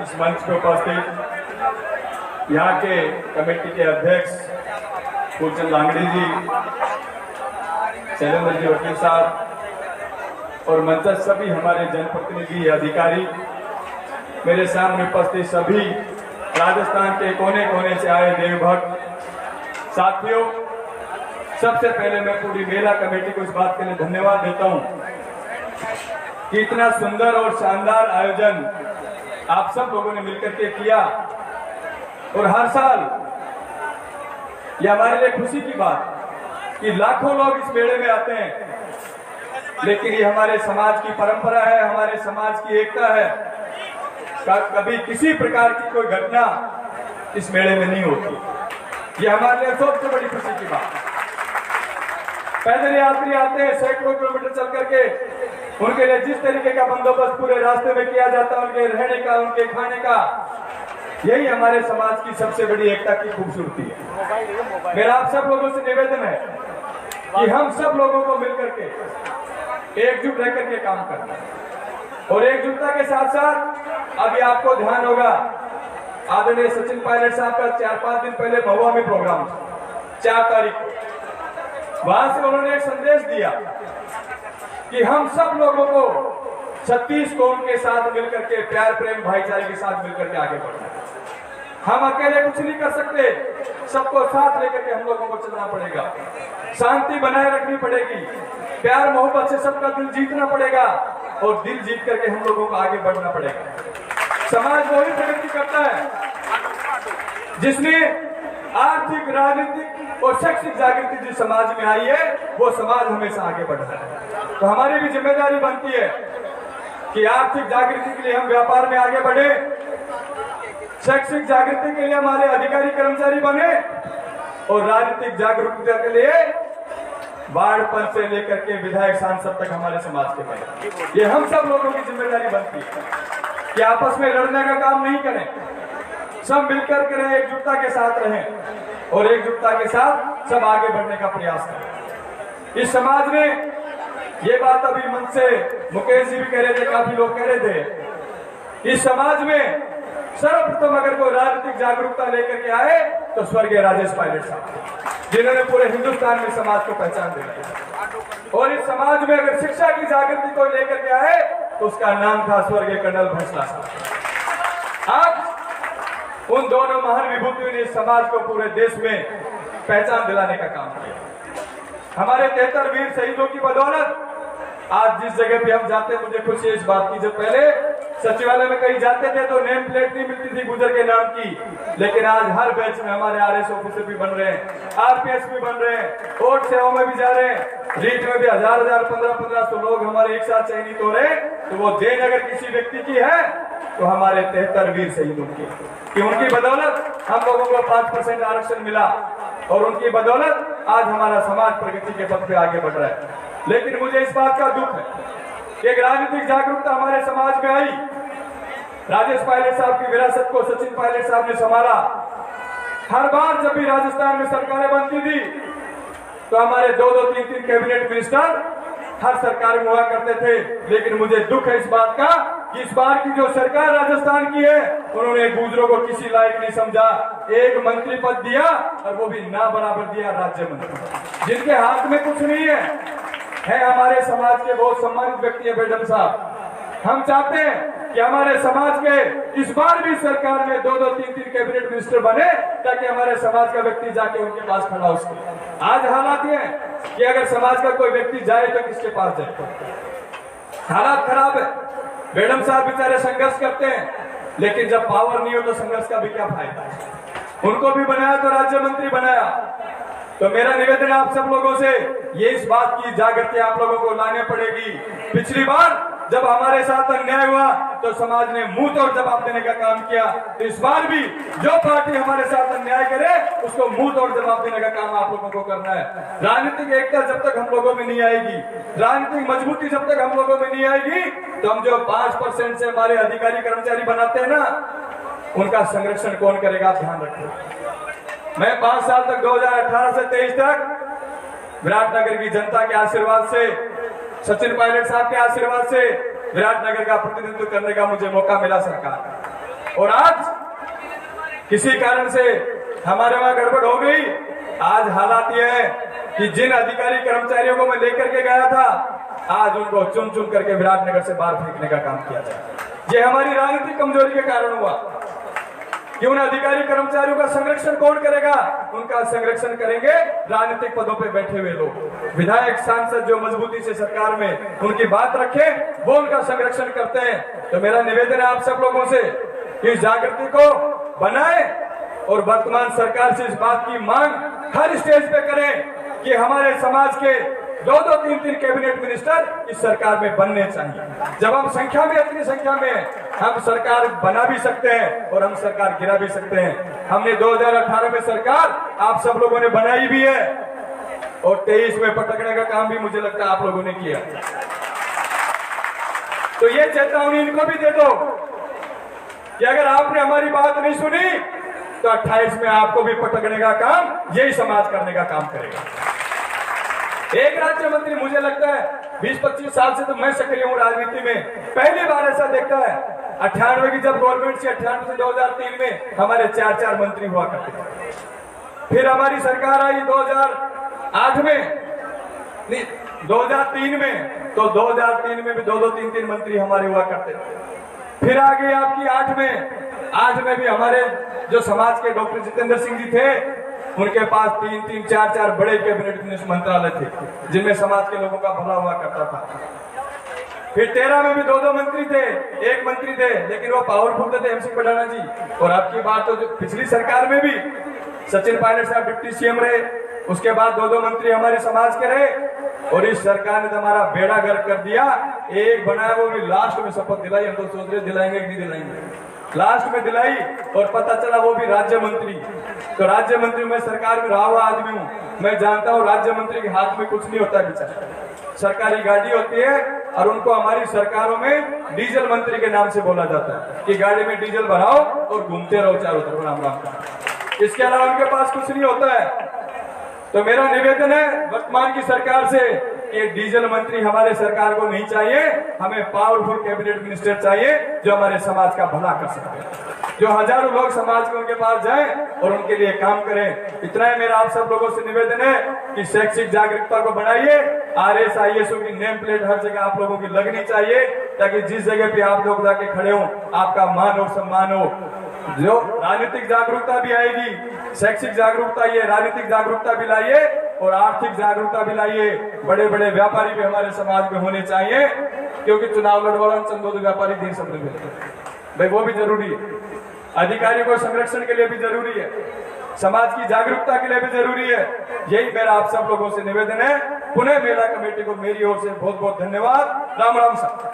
इस मंच पे उपस्थित यहाँ के कमेटी के अध्यक्ष फूलचंद लांगड़ी जी, शैलेंद्र जी वकील साहब और मंच सभी हमारे जनप्रतिनिधि अधिकारी, मेरे सामने उपस्थित सभी राजस्थान के कोने कोने से आए देवभक्त साथियों, सबसे पहले मैं पूरी मेला कमेटी को इस बात के लिए धन्यवाद देता हूं कि इतना सुंदर और शानदार आयोजन आप सब लोगों ने मिलकर के किया। और हर साल ये हमारे लिए खुशी की बात कि लाखों लोग इस मेले में आते हैं, लेकिन ये हमारे समाज की परंपरा है, हमारे समाज की एकता है। कभी किसी प्रकार की कोई घटना इस मेले में नहीं होती। ये हमारे लिए सबसे बड़ी खुशी की बात है। पैदल यात्री आते हैं सैकड़ों किलोमीटर चल करके, उनके लिए जिस तरीके का बंदोबस्त पूरे रास्ते में किया जाता है, उनके रहने का, उनके खाने का, यही हमारे समाज की सबसे बड़ी एकता की खूबसूरती है। मेरा आप सब लोगों से निवेदन है कि हम सब लोगों को मिलकर के एकजुट रह करके काम करना है। और एकजुटता के साथ साथ अभी आपको ध्यान होगा, आदरणीय सचिन पायलट साहब का 4-5 दिन पहले महुआ में प्रोग्राम था, 4 तारीख को। वहां से उन्होंने एक संदेश दिया कि हम सब लोगों को 36 कौम के साथ मिलकर के प्यार प्रेम भाईचारे के साथ मिलकर के आगे बढ़ना है। हम अकेले कुछ नहीं कर सकते, सबको साथ लेकर के हम लोगों को चलना पड़ेगा। शांति बनाए रखनी पड़ेगी, प्यार मोहब्बत से सबका दिल जीतना पड़ेगा और दिल जीत करके हम लोगों को आगे बढ़ना पड़ेगा। समाज वही प्रगति करता है जिसने आर्थिक, राजनीतिक और शैक्षिक जागृति जिस समाज में आई है, वो समाज हमेशा आगे बढ़ रहा है। तो हमारी भी जिम्मेदारी बनती है कि आर्थिक जागृति के लिए हम व्यापार में आगे बढ़े, शैक्षिक जागृति के लिए हमारे अधिकारी कर्मचारी बने और राजनीतिक जागरूकता के लिए वार्ड पंच से लेकर के विधायक सांसद तक हमारे समाज के बने। ये हम सब लोगों की जिम्मेदारी बनती है कि आपस में लड़ने का काम नहीं करें, सब मिलकर के रहें, एकजुटता के साथ रहें और एकजुटता के साथ सब आगे बढ़ने का प्रयास करें। इस समाज में ये बात अभी मन से मुकेश जी भी कह रहे थे, काफी लोग कह रहे थे, इस समाज में सर्वप्रथम अगर कोई राजनीतिक जागरूकता लेकर के आए तो स्वर्गीय राजेश पायलट साहब, जिन्होंने पूरे हिंदुस्तान में समाज को पहचान दी। और इस समाज में अगर शिक्षा की जागृति को लेकर के आए तो उसका नाम था स्वर्गीय कर्नल भंसला साहब। आज उन दोनों महान विभूतियों ने समाज को पूरे देश में पहचान दिलाने का काम किया। हमारे 73 वीर शहीदों की बदौलत आज जिस जगह पे हम जाते हैं, मुझे खुशी है इस बात की, जब पहले सचिवालय में कहीं जाते थे तो नेम प्लेट नहीं मिलती थी गुजर के नाम की, लेकिन आज हर बैच में हमारे RS ऑफिसर भी बन रहे हैं, RPS भी बन रहे हैं, कोर्ट सेवा में भी जा रहे हैं, रीट में भी 1000-1000, 1500 लोग हमारे एक साथ चयनित हो रहे हैं। तो वो देन अगर किसी व्यक्ति की है तो हमारे 73 वीर शहीदों की, कि उनकी बदौलत हम लोगों को 5% आरक्षण मिला और उनकी बदौलत आज हमारा समाज प्रगति के पथ पे आगे बढ़ रहा है। लेकिन मुझे इस बात का दुख है कि एक राजनीतिक जागरूकता हमारे समाज में आई, राजेश पायलट साहब की विरासत को सचिन पायलट साहब ने संभाला। हर बार जब भी राजस्थान में सरकारें बनती थी तो हमारे 2-2, 3-3 कैबिनेट मिनिस्टर हर सरकार में हुआ करते थे। लेकिन मुझे दुख है इस बात का कि इस बार की जो सरकार राजस्थान की है, उन्होंने गुजरों को किसी लायक नहीं समझा। एक मंत्री पद दिया और वो भी ना बराबर दिया, राज्य मंत्री, जिनके हाथ में कुछ नहीं है हमारे समाज के बहुत सम्मानित व्यक्ति है बेगम साहब। हम चाहते हैं कि हमारे समाज के इस बार भी सरकार में 2-2, 3-3 कैबिनेट मिनिस्टर बने, ताकि हमारे समाज का व्यक्ति जाके उनके पास खड़ा हो सके। आज हालात ये है कि अगर समाज का कोई व्यक्ति जाए तो किसके पास जाए? हालात खराब है। बेगम साहब बेचारे संघर्ष करते हैं, लेकिन जब पावर नहीं हो तो संघर्ष का भी क्या फायदा? उनको भी बनाया तो राज्य मंत्री बनाया। तो मेरा निवेदन आप सब लोगों से, ये इस बात की जागृति आप लोगों को लाने पड़ेगी। पिछली बार जब हमारे साथ अन्याय हुआ तो समाज ने मुंह तोड़ जवाब देने का काम किया, तो इस बार भी जो पार्टी हमारे साथ अन्याय करे उसको मुंह तोड़ जवाब देने का काम आप लोगों को करना है। राजनीतिक एकता जब तक हम लोगों में नहीं आएगी, राजनीतिक मजबूती जब तक हम लोगों में नहीं आएगी, तो हम जो 5% से हमारे अधिकारी कर्मचारी बनाते हैं ना, उनका संरक्षण कौन करेगा? ध्यान रखो। मैं 5 साल तक 2018 से 23 तक विराटनगर की जनता के आशीर्वाद से, सचिन पायलट साहब के आशीर्वाद से विराटनगर का प्रतिनिधित्व करने का मुझे मौका मिला सरकार। और आज किसी कारण से हमारे वहां गड़बड़ हो गई। आज हालात ये है कि जिन अधिकारी कर्मचारियों को मैं लेकर के गया था, आज उनको चुन चुन करके विराटनगर से बाहर फेंकने का काम किया जाए। ये हमारी राजनीतिक कमजोरी के कारण हुआ कि उन अधिकारी कर्मचारियों का संरक्षण कौन करेगा? उनका संरक्षण करेंगे राजनीतिक पदों पे बैठे हुए लोग। विधायक सांसद जो मजबूती से सरकार में उनकी बात रखे, वो उनका संरक्षण करते हैं। तो मेरा निवेदन है आप सब लोगों से कि इस जागृति को बनाए और वर्तमान सरकार से इस बात की मांग हर स्टेज पे करें कि हमारे समाज के 2-2, 3-3 कैबिनेट मिनिस्टर इस सरकार में बनने चाहिए। जब हम संख्या में इतनी संख्या में हम सरकार बना भी सकते हैं और हम सरकार गिरा भी सकते हैं। हमने 2018 में सरकार आप सब लोगों ने बनाई भी है और 23 में पटकने का काम भी मुझे लगता है आप लोगों ने किया। तो ये चेतावनी इनको भी दे दो कि अगर आपने हमारी बात नहीं सुनी तो 28 में आपको भी पटकने का काम यही समाज करने का काम करेगा। एक राज्य मंत्री, मुझे लगता है 20-25 साल से तो मैं सक्रिय हूं राजनीति में, पहली बार ऐसा देखता है 98 की जब गवर्नमेंट से 98 से 2003 में हमारे 4-4 मंत्री हुआ करते थे। फिर हमारी सरकार आई 2008 में, नहीं 2003 में, तो 2003 में भी 2-2, 3-3 मंत्री हमारे हुआ करते थे। फिर आ गई आपकी 8 में भी हमारे जो समाज के डॉक्टर जितेंद्र सिंह जी थे, उनके पास 3-3, 4-4 बड़े कैबिनेट मिनिस्टर मंत्रालय थे जिनमें समाज के लोगों का भला हुआ करता था। फिर 13 में भी 2-2 मंत्री थे, एक मंत्री थे, लेकिन वो पावरफुल थे MC पठाना जी। और आपकी बात तो पिछली सरकार में भी सचिन पायलट साहब डिप्टी CM रहे, उसके बाद 2-2 मंत्री हमारे समाज के रहे और इस सरकार ने तो हमारा बेड़ा गर्क कर दिया। एक बनाया वो भी लास्ट में शपथ दिलाई, हम तो सोच रहे दिलाएंगे कि नहीं दिलाएंगे, लास्ट में दिलाई और पता चला वो भी राज्य मंत्री। तो राज्य मंत्री मैं सरकार में रहा हुआ आदमी हूँ, मैं जानता हूँ राज्य मंत्री के हाथ में कुछ नहीं होता है बेचारा। सरकारी गाड़ी होती है और उनको हमारी सरकारों में डीजल मंत्री के नाम से बोला जाता है कि गाड़ी में डीजल भराओ और घूमते रहो चारों तरफ राम राम। इसके अलावा उनके पास कुछ नहीं होता है। तो मेरा निवेदन है वर्तमान की सरकार से कि डीजल मंत्री हमारे सरकार को नहीं चाहिए, हमें पावरफुल कैबिनेट मिनिस्टर चाहिए जो हमारे समाज का भला कर सके, जो हजारों लोग समाज के उनके पास जाएं और उनके लिए काम करें। इतना ही मेरा आप सब लोगों से निवेदन है कि शैक्षिक जागरूकता को बढ़ाइए। RS ISO की नेम प्लेट हर जगह आप लोगों की लगनी चाहिए ताकि जिस जगह पे आप लोग जाके खड़े हो आपका मान और सम्मान हो। जो राजनीतिक जागरूकता भी आएगी, शैक्षिक जागरूकता, ये राजनीतिक जागरूकता भी लाइए और आर्थिक जागरूकता भी लाइए। बड़े बड़े व्यापारी भी हमारे समाज में होने चाहिए क्योंकि चुनाव लड़वाड़ा चंदोद व्यापारी देख सकते भाई, वो भी जरूरी है। अधिकारियों को संरक्षण के लिए भी जरूरी है, समाज की जागरूकता के लिए भी जरूरी है। यही मेरा आप सब लोगों से निवेदन है। पुनः मेला कमेटी को मेरी ओर से बहुत बहुत धन्यवाद। राम राम साहब।